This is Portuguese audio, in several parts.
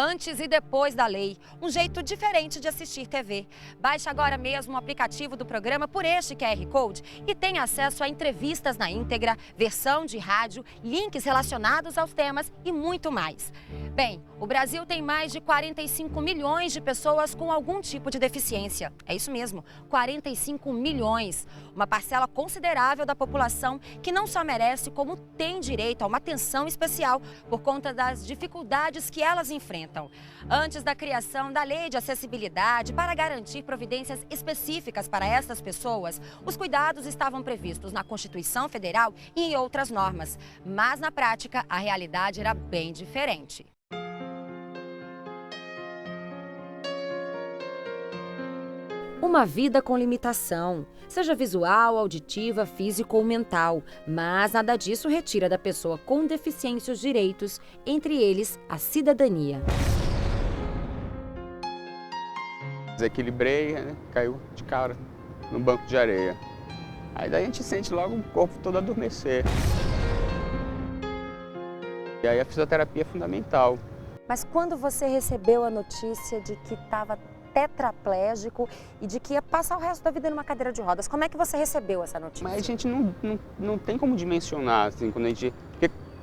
Antes e depois da lei, um jeito diferente de assistir TV. Baixe agora mesmo o aplicativo do programa por este QR Code e tenha acesso a entrevistas na íntegra, versão de rádio, links relacionados aos temas e muito mais. Bem, o Brasil tem mais de 45 milhões de pessoas com algum tipo de deficiência. É isso mesmo, 45 milhões. Uma parcela considerável da população que não só merece, como tem direito a uma atenção especial por conta das dificuldades que elas enfrentam. Antes da criação da Lei de Acessibilidade para garantir providências específicas para essas pessoas, os cuidados estavam previstos na Constituição Federal e em outras normas. Mas, na prática, a realidade era bem diferente. Uma vida com limitação, seja visual, auditiva, física ou mental, mas nada disso retira da pessoa com deficiência os direitos, entre eles a cidadania. Desequilibrei, né? Caiu de cara no banco de areia. Aí daí a gente sente logo o corpo todo adormecer. E aí a fisioterapia é fundamental. Mas quando você recebeu a notícia de que estava tetraplégico e de que ia passar o resto da vida numa cadeira de rodas, como é que você recebeu essa notícia? Mas a gente não tem como dimensionar, assim, porque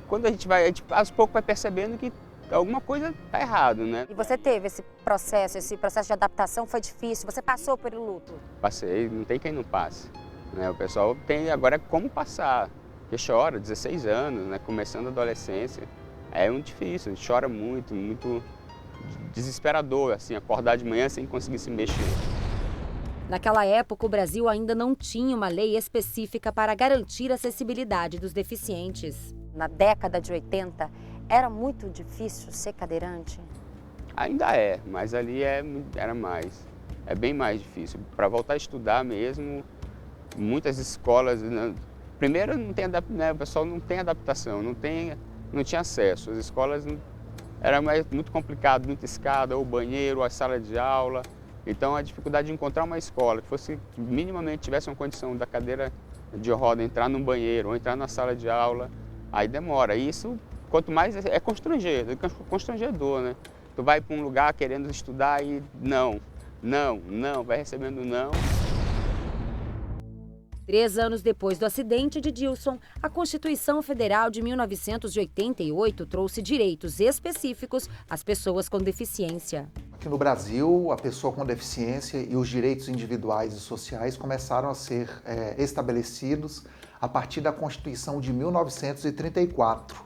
quando a gente vai, aos poucos vai percebendo que alguma coisa está errado, né? E você teve esse processo de adaptação, foi difícil, você passou pelo luto? Passei, não tem quem não passe, né? O pessoal tem agora como passar, porque chora, 16 anos, né? Começando a adolescência, é muito difícil, a gente chora muito, muito desesperador, assim, acordar de manhã sem conseguir se mexer. Naquela época, o Brasil ainda não tinha uma lei específica para garantir a acessibilidade dos deficientes. Na década de 80, era muito difícil ser cadeirante? Ainda é, mas ali era mais. É bem mais difícil. Para voltar a estudar mesmo, muitas escolas, né, primeiro não tem, né, o pessoal não tem adaptação, não tinha acesso. As escolas era muito complicado, muita escada, ou banheiro, ou a sala de aula. Então a dificuldade de encontrar uma escola que minimamente tivesse uma condição da cadeira de roda entrar num banheiro ou entrar na sala de aula, aí demora. E isso, quanto mais, é constrangedor, né? Tu vai para um lugar querendo estudar e não, vai recebendo não. 3 anos depois do acidente de Dilson, a Constituição Federal de 1988 trouxe direitos específicos às pessoas com deficiência. Aqui no Brasil, a pessoa com deficiência e os direitos individuais e sociais começaram a ser estabelecidos a partir da Constituição de 1934.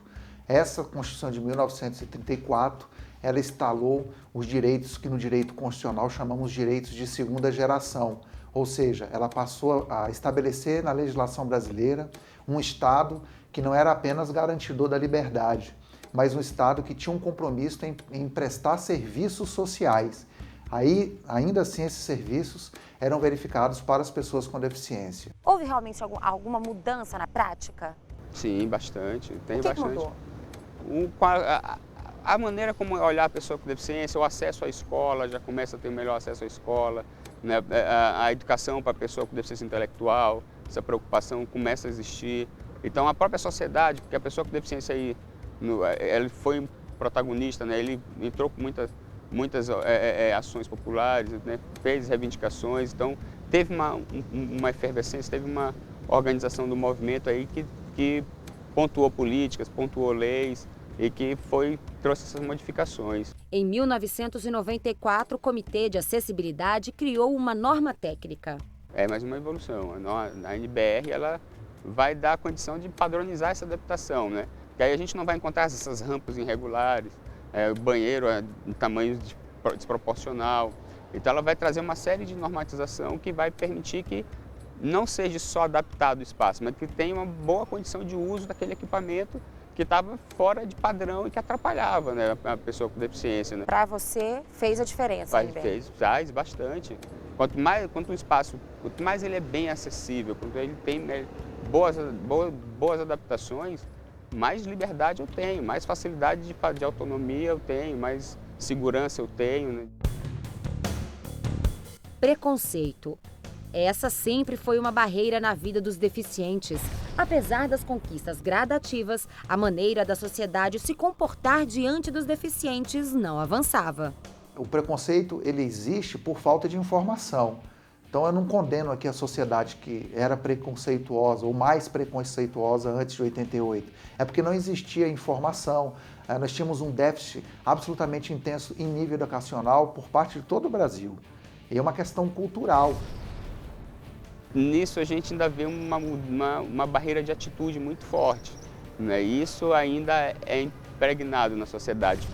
Essa Constituição de 1934, ela instalou os direitos que no direito constitucional chamamos de direitos de segunda geração. Ou seja, ela passou a estabelecer na legislação brasileira um Estado que não era apenas garantidor da liberdade, mas um Estado que tinha um compromisso em prestar serviços sociais. Aí, ainda assim, esses serviços eram verificados para as pessoas com deficiência. Houve realmente alguma mudança na prática? Sim, bastante. Tem o que bastante. Mudou? A maneira como olhar a pessoa com deficiência, o acesso à escola, já começa a ter um melhor acesso à escola, né? A educação para a pessoa com deficiência intelectual, essa preocupação começa a existir. Então a própria sociedade, porque a pessoa com deficiência aí, ele foi protagonista, né? Ele entrou com muitas ações populares, né? Fez reivindicações, então teve uma efervescência, teve uma organização do movimento aí que pontuou políticas, pontuou leis, e que trouxe essas modificações. Em 1994, o Comitê de Acessibilidade criou uma norma técnica. É mais uma evolução. A NBR ela vai dar a condição de padronizar essa adaptação, né? Que aí a gente não vai encontrar essas rampas irregulares, banheiro em tamanho desproporcional. Então ela vai trazer uma série de normatização que vai permitir que não seja só adaptado o espaço, mas que tenha uma boa condição de uso daquele equipamento que estava fora de padrão e que atrapalhava, né, a pessoa com deficiência. Né? Para você, fez a diferença? Faz bastante. Quanto mais ele é bem acessível, quanto ele tem boas adaptações, mais liberdade eu tenho, mais facilidade de autonomia eu tenho, mais segurança eu tenho. Né? Preconceito. Essa sempre foi uma barreira na vida dos deficientes. Apesar das conquistas gradativas, a maneira da sociedade se comportar diante dos deficientes não avançava. O preconceito ele existe por falta de informação. Então eu não condeno aqui a sociedade que era preconceituosa ou mais preconceituosa antes de 88. É porque não existia informação. Nós tínhamos um déficit absolutamente intenso em nível educacional por parte de todo o Brasil. E é uma questão cultural. Nisso a gente ainda vê uma barreira de atitude muito forte, né? Isso ainda é impregnado na sociedade.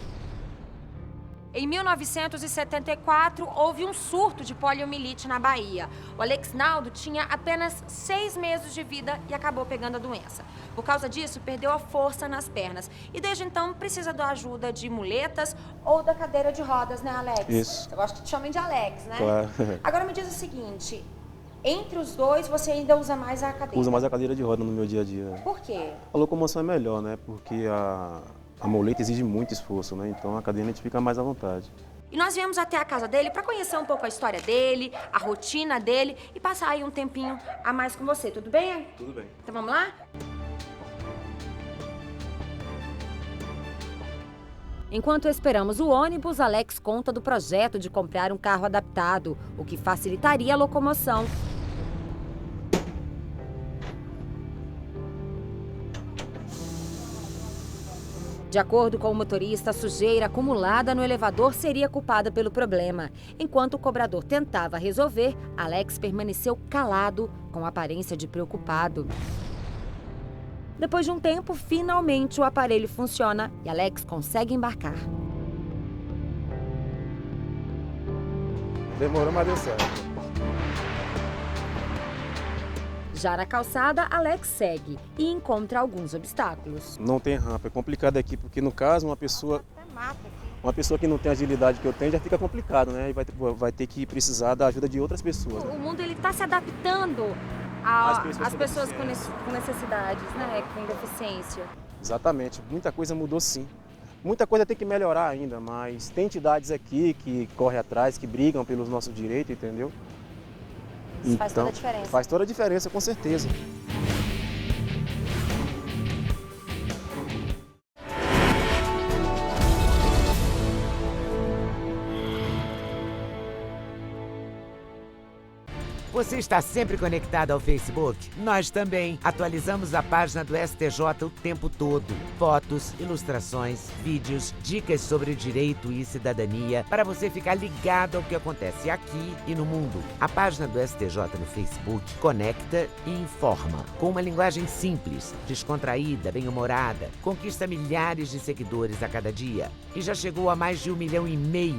Em 1974, houve um surto de poliomielite na Bahia. O Alexnaldo tinha apenas 6 meses de vida e acabou pegando a doença. Por causa disso, perdeu a força nas pernas. E desde então, precisa da ajuda de muletas ou da cadeira de rodas, né, Alex? Isso. Eu gosto que te chamem de Alex, né? Claro. Agora me diz o seguinte, entre os dois, você ainda usa mais a cadeira? Uso mais a cadeira de roda no meu dia a dia. Por quê? A locomoção é melhor, né? Porque a muleta exige muito esforço, né? Então a cadeira a gente fica mais à vontade. E nós viemos até a casa dele para conhecer um pouco a história dele, a rotina dele e passar aí um tempinho a mais com você, tudo bem? Tudo bem. Então vamos lá? Enquanto esperamos o ônibus, Alex conta do projeto de comprar um carro adaptado, o que facilitaria a locomoção. De acordo com o motorista, a sujeira acumulada no elevador seria culpada pelo problema. Enquanto o cobrador tentava resolver, Alex permaneceu calado, com aparência de preocupado. Depois de um tempo, finalmente o aparelho funciona e Alex consegue embarcar. Demorou, mas deu certo. Já na calçada, Alex segue e encontra alguns obstáculos. Não tem rampa, é complicado aqui, porque no caso uma pessoa que não tem a agilidade que eu tenho já fica complicado, né? E vai ter que precisar da ajuda de outras pessoas. Né? O mundo está se adaptando às pessoas com necessidades, né? Com deficiência. Exatamente, muita coisa mudou sim. Muita coisa tem que melhorar ainda, mas tem entidades aqui que correm atrás, que brigam pelos nossos direitos, entendeu? Isso faz toda a diferença. Faz toda a diferença, com certeza. Você está sempre conectado ao Facebook? Nós também. Atualizamos a página do STJ o tempo todo. Fotos, ilustrações, vídeos, dicas sobre direito e cidadania para você ficar ligado ao que acontece aqui e no mundo. A página do STJ no Facebook conecta e informa. Com uma linguagem simples, descontraída, bem-humorada, conquista milhares de seguidores a cada dia e já chegou a mais de 1,5 milhão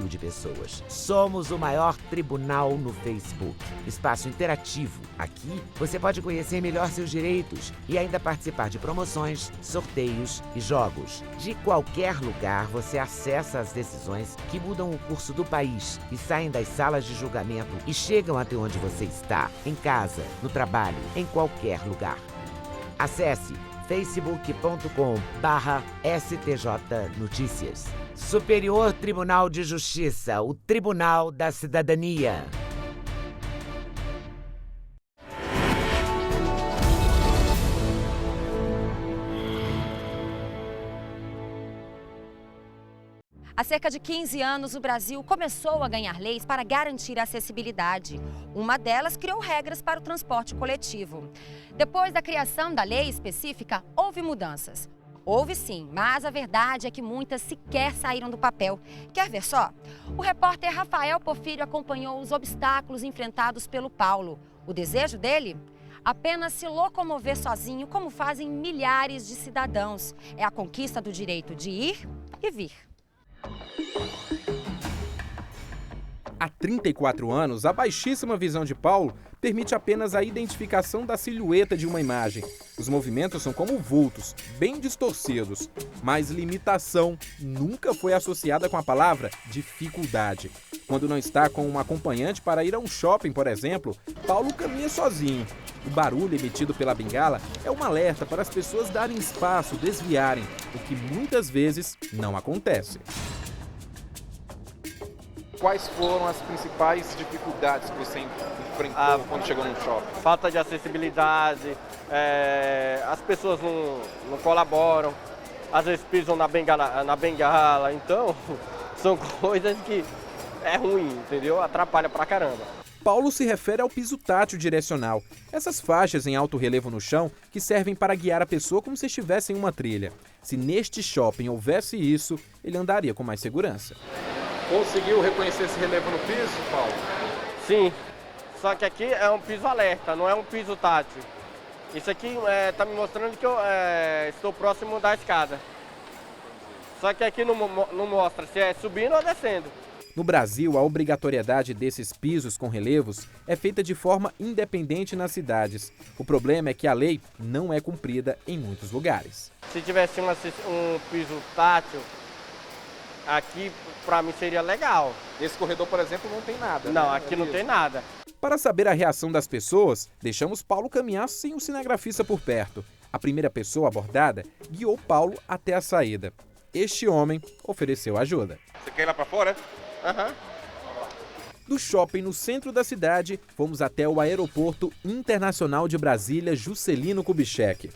de pessoas. Somos o maior tribunal no Facebook. Espaço interativo. Aqui você pode conhecer melhor seus direitos e ainda participar de promoções, sorteios e jogos. De qualquer lugar você acessa as decisões que mudam o curso do país e saem das salas de julgamento e chegam até onde você está, em casa, no trabalho, em qualquer lugar. Acesse facebook.com/STJ Notícias. Superior Tribunal de Justiça, o Tribunal da Cidadania. Há cerca de 15 anos, o Brasil começou a ganhar leis para garantir a acessibilidade. Uma delas criou regras para o transporte coletivo. Depois da criação da lei específica, houve mudanças. Houve sim, mas a verdade é que muitas sequer saíram do papel. Quer ver só? O repórter Rafael Porfírio acompanhou os obstáculos enfrentados pelo Paulo. O desejo dele? Apenas se locomover sozinho, como fazem milhares de cidadãos. É a conquista do direito de ir e vir. Há 34 anos, a baixíssima visão de Paulo permite apenas a identificação da silhueta de uma imagem. Os movimentos são como vultos, bem distorcidos, mas limitação nunca foi associada com a palavra dificuldade. Quando não está com um acompanhante para ir a um shopping, por exemplo, Paulo caminha sozinho. O barulho emitido pela bengala é um alerta para as pessoas darem espaço, desviarem, o que muitas vezes não acontece. Quais foram as principais dificuldades que você enfrentou quando chegou no shopping? Falta de acessibilidade, as pessoas não colaboram, às vezes pisam na bengala, então são coisas que é ruim, entendeu? Atrapalha pra caramba. Paulo se refere ao piso tátil direcional, essas faixas em alto relevo no chão que servem para guiar a pessoa como se estivesse em uma trilha. Se neste shopping houvesse isso, ele andaria com mais segurança. Conseguiu reconhecer esse relevo no piso, Paulo? Sim, só que aqui é um piso alerta, não é um piso tátil. Isso aqui está me mostrando que eu estou próximo da escada. Só que aqui não mostra se é subindo ou descendo. No Brasil, a obrigatoriedade desses pisos com relevos é feita de forma independente nas cidades. O problema é que a lei não é cumprida em muitos lugares. Se tivesse um piso tátil, aqui para mim seria legal. Esse corredor, por exemplo, não tem nada. Não, né? aqui não tem nada. Para saber a reação das pessoas, deixamos Paulo caminhar sem o cinegrafista por perto. A primeira pessoa abordada guiou Paulo até a saída. Este homem ofereceu ajuda. Você quer ir lá para fora? Aham. Do shopping no centro da cidade, fomos até o Aeroporto Internacional de Brasília Juscelino Kubitschek.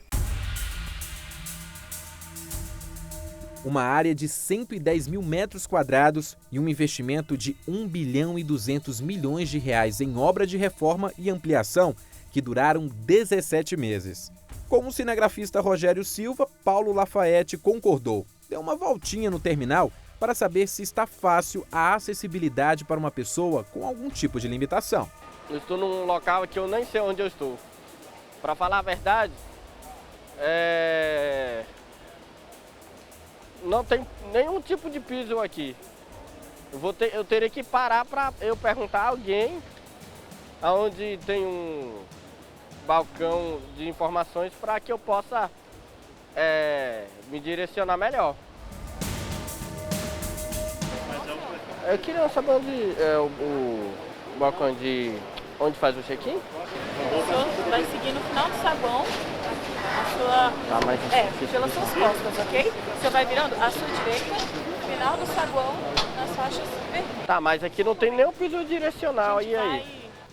Uma área de 110 mil metros quadrados e um investimento de 1 bilhão e 200 milhões de reais em obra de reforma e ampliação que duraram 17 meses. Com o cinegrafista Rogério Silva, Paulo Lafayette concordou. Deu uma voltinha no terminal para saber se está fácil a acessibilidade para uma pessoa com algum tipo de limitação. Eu estou num local que eu nem sei onde eu estou. Para falar a verdade, não tem nenhum tipo de piso aqui. Eu teria que parar para eu perguntar a alguém aonde tem um balcão de informações para que eu possa me direcionar melhor. Eu queria saber onde é o balcão de onde faz o check-in. O senhor vai seguir no final do saguão a sua... pelas suas costas, ok? Você vai virando à sua direita, final do saguão, nas faixas vermelhas. Tá, mas aqui não tem nenhum piso direcional, e aí?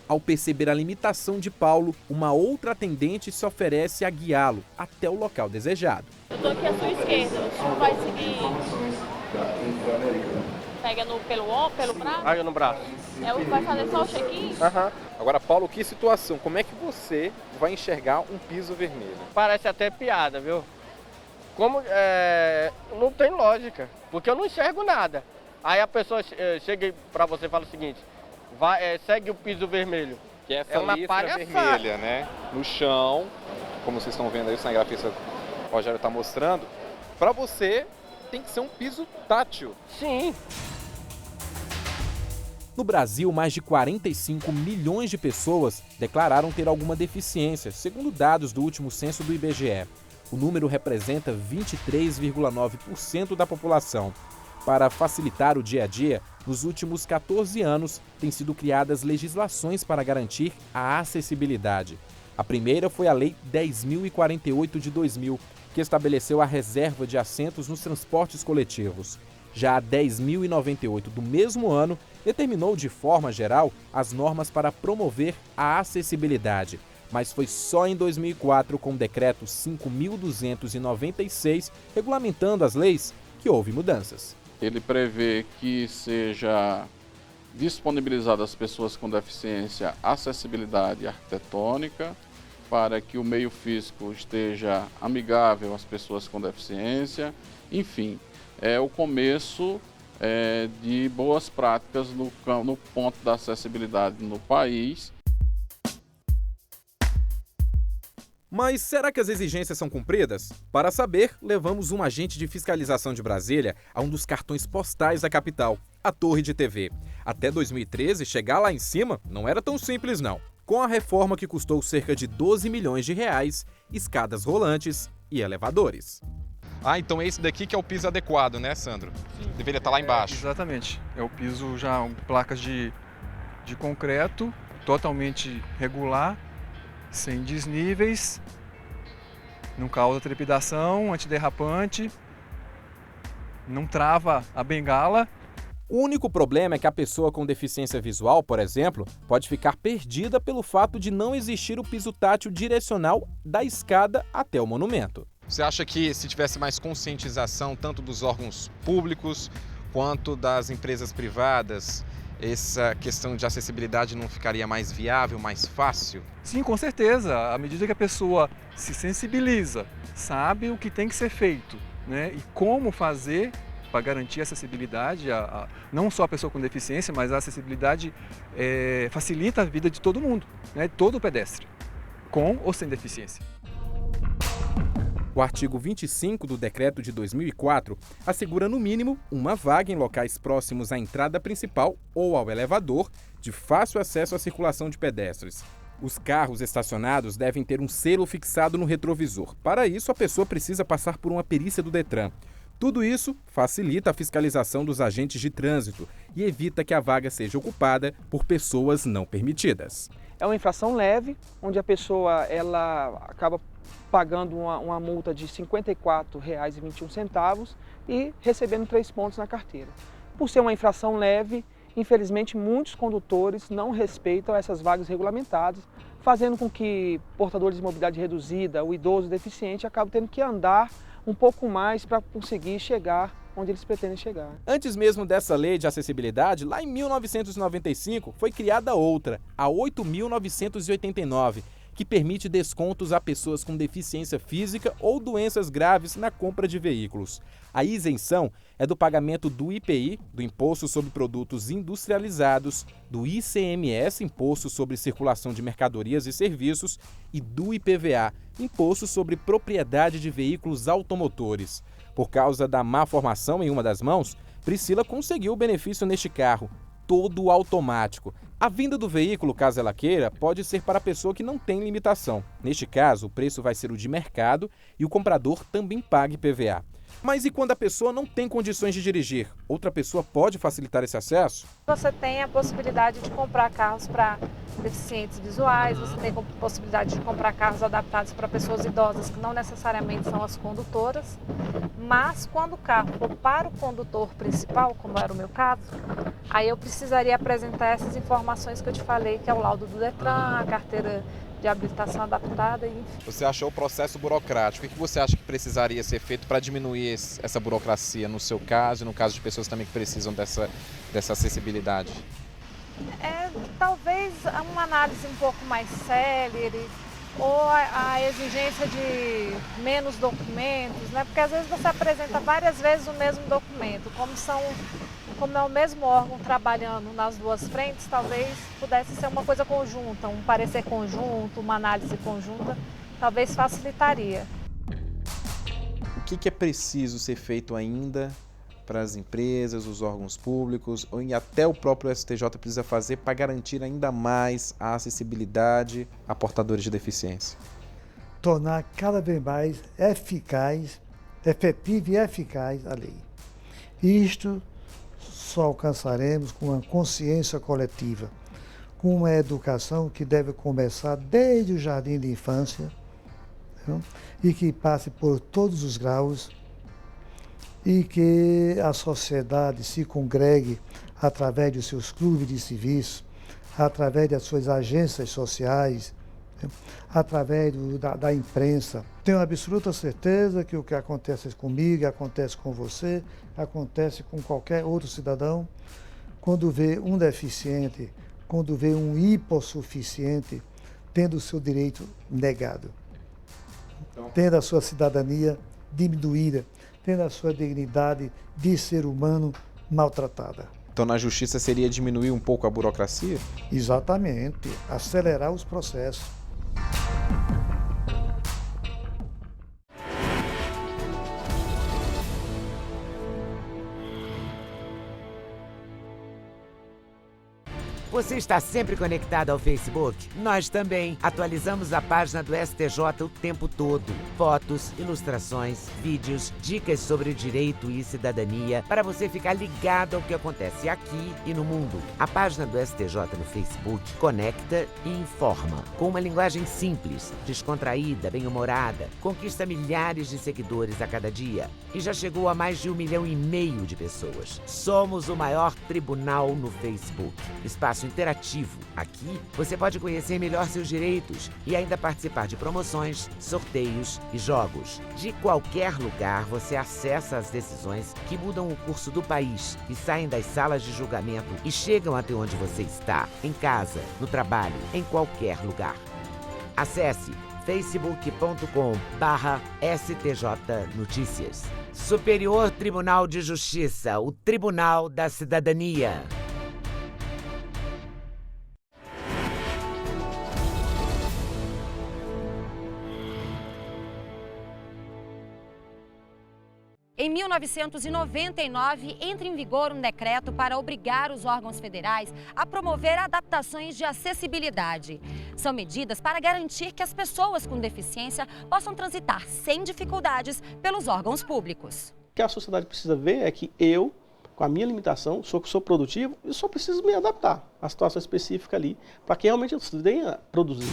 Ao perceber a limitação de Paulo, uma outra atendente se oferece a guiá-lo até o local desejado. Eu tô aqui à sua esquerda, o senhor vai seguir... Pega pelo braço? Pega no braço. Vai fazer só o check-in? Aham. Agora, Paulo, que situação? Como é que você vai enxergar um piso vermelho? Parece até piada, viu? Não tem lógica, porque eu não enxergo nada. Aí a pessoa chega pra você e fala o seguinte, segue o piso vermelho. Que é essa uma listra palhaçada. vermelha, né? No chão, como vocês estão vendo aí, o cinegrafista Rogério está mostrando. Para você, tem que ser um piso tátil. Sim. No Brasil, mais de 45 milhões de pessoas declararam ter alguma deficiência, segundo dados do último censo do IBGE. O número representa 23,9% da população. Para facilitar o dia a dia, nos últimos 14 anos, têm sido criadas legislações para garantir a acessibilidade. A primeira foi a Lei 10.048 de 2000, que estabeleceu a reserva de assentos nos transportes coletivos. Já a 10.098 do mesmo ano determinou de forma geral as normas para promover a acessibilidade, mas foi só em 2004, com o decreto 5.296, regulamentando as leis, que houve mudanças. Ele prevê que seja disponibilizada às pessoas com deficiência acessibilidade arquitetônica, para que o meio físico esteja amigável às pessoas com deficiência. Enfim, é o começo de boas práticas no ponto da acessibilidade no país. Mas será que as exigências são cumpridas? Para saber, levamos um agente de fiscalização de Brasília a um dos cartões postais da capital, a Torre de TV. Até 2013, chegar lá em cima não era tão simples não. Com a reforma que custou cerca de 12 milhões de reais, escadas rolantes e elevadores. Então esse daqui que é o piso adequado, né, Sandro? Sim. Deveria estar lá embaixo. Exatamente. É o piso já placas de concreto, totalmente regular, sem desníveis, não causa trepidação, antiderrapante, não trava a bengala. O único problema é que a pessoa com deficiência visual, por exemplo, pode ficar perdida pelo fato de não existir o piso tátil direcional da escada até o monumento. Você acha que se tivesse mais conscientização, tanto dos órgãos públicos quanto das empresas privadas, essa questão de acessibilidade não ficaria mais viável, mais fácil? Sim, com certeza. À medida que a pessoa se sensibiliza, sabe o que tem que ser feito, né? E como fazer para garantir a acessibilidade, não só a pessoa com deficiência, mas a acessibilidade facilita a vida de todo mundo, né? Todo pedestre, com ou sem deficiência. O artigo 25 do Decreto de 2004 assegura, no mínimo, uma vaga em locais próximos à entrada principal ou ao elevador, de fácil acesso à circulação de pedestres. Os carros estacionados devem ter um selo fixado no retrovisor. Para isso, a pessoa precisa passar por uma perícia do Detran. Tudo isso facilita a fiscalização dos agentes de trânsito e evita que a vaga seja ocupada por pessoas não permitidas. É uma infração leve, onde a pessoa acaba pagando uma multa de R$ 54,21 e recebendo 3 pontos na carteira. Por ser uma infração leve, infelizmente muitos condutores não respeitam essas vagas regulamentadas, fazendo com que portadores de mobilidade reduzida, o idoso, o deficiente, acabem tendo que andar um pouco mais para conseguir chegar onde eles pretendem chegar. Antes mesmo dessa lei de acessibilidade, lá em 1995, foi criada outra, a 8.989, que permite descontos a pessoas com deficiência física ou doenças graves na compra de veículos. A isenção é do pagamento do IPI, do Imposto sobre Produtos Industrializados, do ICMS, Imposto sobre Circulação de Mercadorias e Serviços, e do IPVA, Imposto sobre Propriedade de Veículos Automotores. Por causa da má formação em uma das mãos, Priscila conseguiu o benefício neste carro, todo automático. A vinda do veículo, caso ela queira, pode ser para a pessoa que não tem limitação. Neste caso, o preço vai ser o de mercado e o comprador também paga IPVA. Mas e quando a pessoa não tem condições de dirigir? Outra pessoa pode facilitar esse acesso? Você tem a possibilidade de comprar carros para deficientes visuais, você tem a possibilidade de comprar carros adaptados para pessoas idosas, que não necessariamente são as condutoras, mas quando o carro for para o condutor principal, como era o meu caso, aí eu precisaria apresentar essas informações que eu te falei, que é o laudo do Detran, a carteira de habilitação adaptada, enfim. Você achou o processo burocrático. O que você acha que precisaria ser feito para diminuir essa burocracia no seu caso e no caso de pessoas também que precisam dessa acessibilidade? Talvez uma análise um pouco mais célere ou a exigência de menos documentos, né? Porque às vezes você apresenta várias vezes o mesmo documento, como é o mesmo órgão trabalhando nas duas frentes, talvez pudesse ser uma coisa conjunta, um parecer conjunto, uma análise conjunta, talvez facilitaria. O que é preciso ser feito ainda para as empresas, os órgãos públicos e até o próprio STJ precisa fazer para garantir ainda mais a acessibilidade a portadores de deficiência? Tornar cada vez mais efetiva e eficaz a lei. Isto só alcançaremos com uma consciência coletiva, com uma educação que deve começar desde o jardim de infância, né? E que passe por todos os graus e que a sociedade se congregue através dos seus clubes de serviço, através das suas agências sociais, né? Através da imprensa. Tenho absoluta certeza que o que acontece comigo, acontece com você, acontece com qualquer outro cidadão, quando vê um deficiente, quando vê um hipossuficiente tendo o seu direito negado, tendo a sua cidadania diminuída, tendo a sua dignidade de ser humano maltratada. Então, na justiça seria diminuir um pouco a burocracia? Exatamente, acelerar os processos. Você está sempre conectado ao Facebook? Nós também. Atualizamos a página do STJ o tempo todo. Fotos, ilustrações, vídeos, dicas sobre direito e cidadania para você ficar ligado ao que acontece aqui e no mundo. A página do STJ no Facebook conecta e informa. Com uma linguagem simples, descontraída, bem-humorada, conquista milhares de seguidores a cada dia e já chegou a mais de 1,5 milhão de pessoas. Somos o maior tribunal no Facebook. Espaço interativo. Aqui você pode conhecer melhor seus direitos e ainda participar de promoções, sorteios e jogos. De qualquer lugar você acessa as decisões que mudam o curso do país e saem das salas de julgamento e chegam até onde você está, em casa, no trabalho, em qualquer lugar. Acesse facebook.com/STJ Notícias. Superior Tribunal de Justiça, o Tribunal da Cidadania. Em 1999, entra em vigor um decreto para obrigar os órgãos federais a promover adaptações de acessibilidade. São medidas para garantir que as pessoas com deficiência possam transitar sem dificuldades pelos órgãos públicos. O que a sociedade precisa ver é que eu, com a minha limitação, sou produtivo e só preciso me adaptar à situação específica ali, para que realmente eu venha produzir.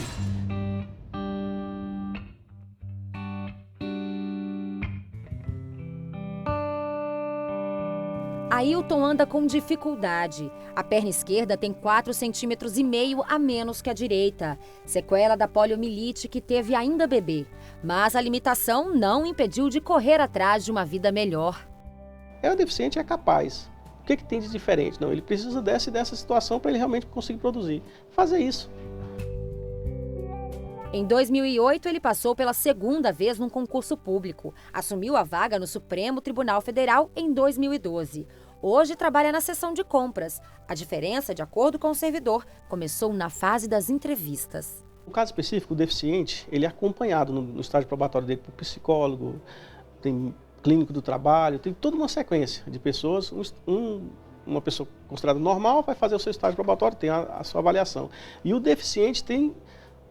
Ailton anda com dificuldade. A perna esquerda tem 4,5 centímetros a menos que a direita. Sequela da poliomielite que teve ainda bebê. Mas a limitação não impediu de correr atrás de uma vida melhor. O deficiente é capaz. O que tem de diferente? Não, ele precisa dessa situação para ele realmente conseguir produzir. Fazer isso. Em 2008, ele passou pela segunda vez num concurso público. Assumiu a vaga no Supremo Tribunal Federal em 2012. Hoje trabalha na seção de compras. A diferença, de acordo com o servidor, começou na fase das entrevistas. No caso específico, o deficiente, ele é acompanhado no estágio probatório dele por psicólogo, tem clínico do trabalho, tem toda uma sequência de pessoas. Uma pessoa considerada normal vai fazer o seu estágio probatório, tem a sua avaliação. E o deficiente tem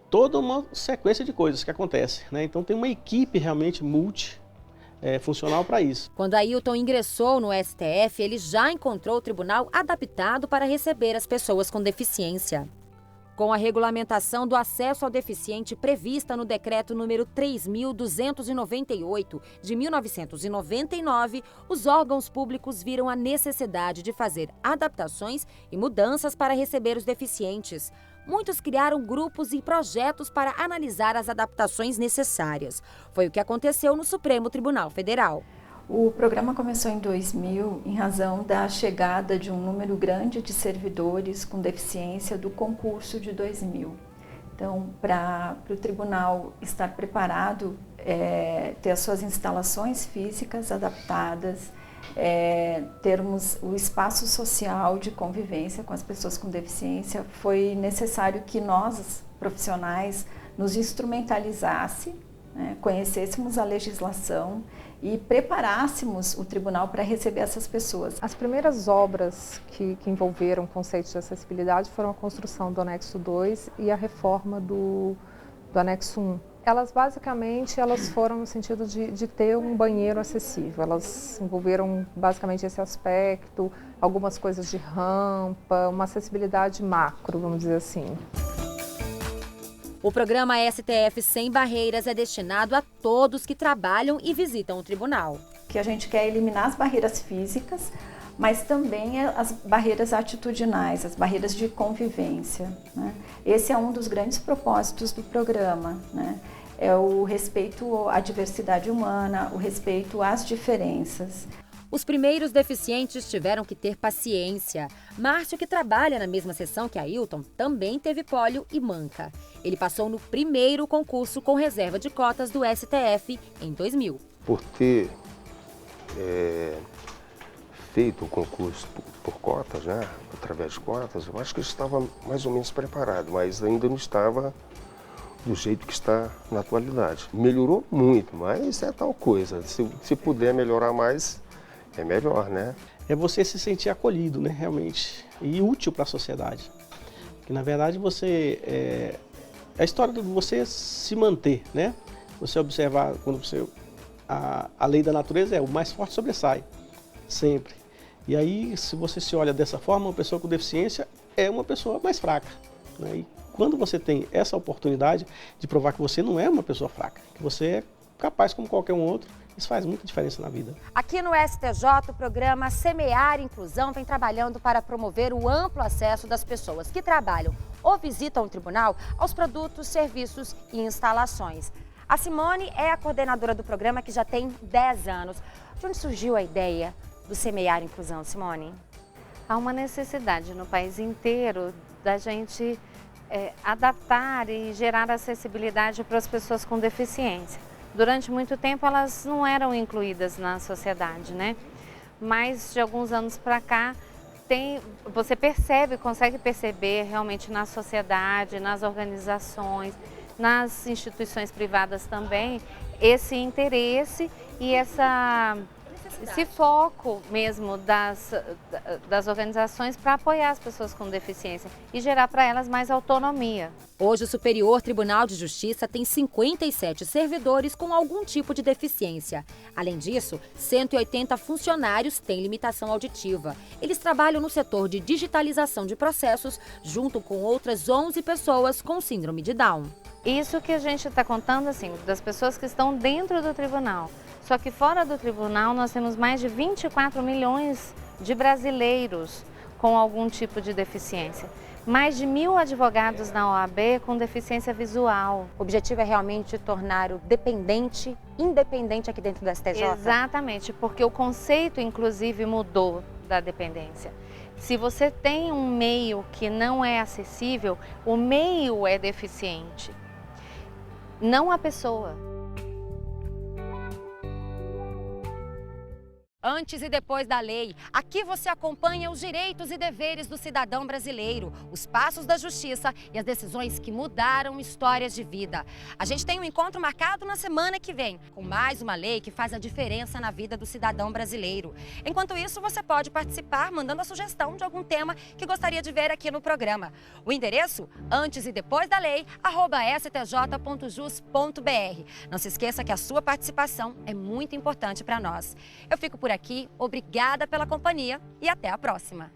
toda uma sequência de coisas que acontecem, né? Então tem uma equipe realmente funcional para isso. Quando Ailton ingressou no STF, ele já encontrou o tribunal adaptado para receber as pessoas com deficiência. Com a regulamentação do acesso ao deficiente prevista no decreto número 3.298 de 1999, os órgãos públicos viram a necessidade de fazer adaptações e mudanças para receber os deficientes. Muitos criaram grupos e projetos para analisar as adaptações necessárias. Foi o que aconteceu no Supremo Tribunal Federal. O programa começou em 2000 em razão da chegada de um número grande de servidores com deficiência do concurso de 2000. Então, para o tribunal estar preparado, ter as suas instalações físicas adaptadas, termos o espaço social de convivência com as pessoas com deficiência, foi necessário que nós, profissionais, nos instrumentalizasse, conhecêssemos a legislação e preparássemos o tribunal para receber essas pessoas. As primeiras obras que envolveram conceitos de acessibilidade foram a construção do anexo 2 e a reforma do anexo 1. Elas basicamente foram no sentido de ter um banheiro acessível. Elas envolveram basicamente esse aspecto, algumas coisas de rampa, uma acessibilidade macro, vamos dizer assim. O programa STF Sem Barreiras é destinado a todos que trabalham e visitam o tribunal. Que a gente quer eliminar as barreiras físicas, mas também as barreiras atitudinais, as barreiras de convivência, né? Esse é um dos grandes propósitos do programa, né? É o respeito à diversidade humana, o respeito às diferenças. Os primeiros deficientes tiveram que ter paciência. Márcio, que trabalha na mesma seção que Ailton, também teve pólio e manca. Ele passou no primeiro concurso com reserva de cotas do STF em 2000. Por ter feito o concurso por cotas, né, através de cotas, eu acho que eu estava mais ou menos preparado, mas ainda não estava do jeito que está na atualidade. Melhorou muito, mas é tal coisa. Se puder melhorar mais, é melhor, né? É você se sentir acolhido, né, realmente, e útil para a sociedade. Que na verdade é a história de você se manter, né? Você observar, quando a lei da natureza o mais forte sobressai, sempre. E aí, se você se olha dessa forma, uma pessoa com deficiência é uma pessoa mais fraca, né? E quando você tem essa oportunidade de provar que você não é uma pessoa fraca, que você é capaz como qualquer um outro, isso faz muita diferença na vida. Aqui no STJ, o programa Semear Inclusão vem trabalhando para promover o amplo acesso das pessoas que trabalham ou visitam o tribunal aos produtos, serviços e instalações. A Simone é a coordenadora do programa, que já tem 10 anos. De onde surgiu a ideia do Semear Inclusão, Simone? Há uma necessidade no país inteiro da gente adaptar e gerar acessibilidade para as pessoas com deficiência. Durante muito tempo elas não eram incluídas na sociedade, né? Mas de alguns anos para cá, você consegue perceber realmente na sociedade, nas organizações, nas instituições privadas também, esse interesse e esse foco mesmo das organizações para apoiar as pessoas com deficiência e gerar para elas mais autonomia. Hoje, o Superior Tribunal de Justiça tem 57 servidores com algum tipo de deficiência. Além disso, 180 funcionários têm limitação auditiva. Eles trabalham no setor de digitalização de processos, junto com outras 11 pessoas com síndrome de Down. Isso que a gente está contando, assim, das pessoas que estão dentro do tribunal. Só que fora do tribunal nós temos mais de 24 milhões de brasileiros com algum tipo de deficiência. Mais de 1.000 advogados na OAB com deficiência visual. O objetivo é realmente tornar o dependente independente aqui dentro do STJ? Exatamente, porque o conceito inclusive mudou da dependência. Se você tem um meio que não é acessível, o meio é deficiente, não a pessoa. Antes e depois da lei, aqui você acompanha os direitos e deveres do cidadão brasileiro, os passos da justiça e as decisões que mudaram histórias de vida. A gente tem um encontro marcado na semana que vem, com mais uma lei que faz a diferença na vida do cidadão brasileiro. Enquanto isso, você pode participar mandando a sugestão de algum tema que gostaria de ver aqui no programa. O endereço, antes e depois da lei, @stj.jus.br. Não se esqueça que a sua participação é muito importante para nós. Eu fico por aqui, obrigada pela companhia e até a próxima.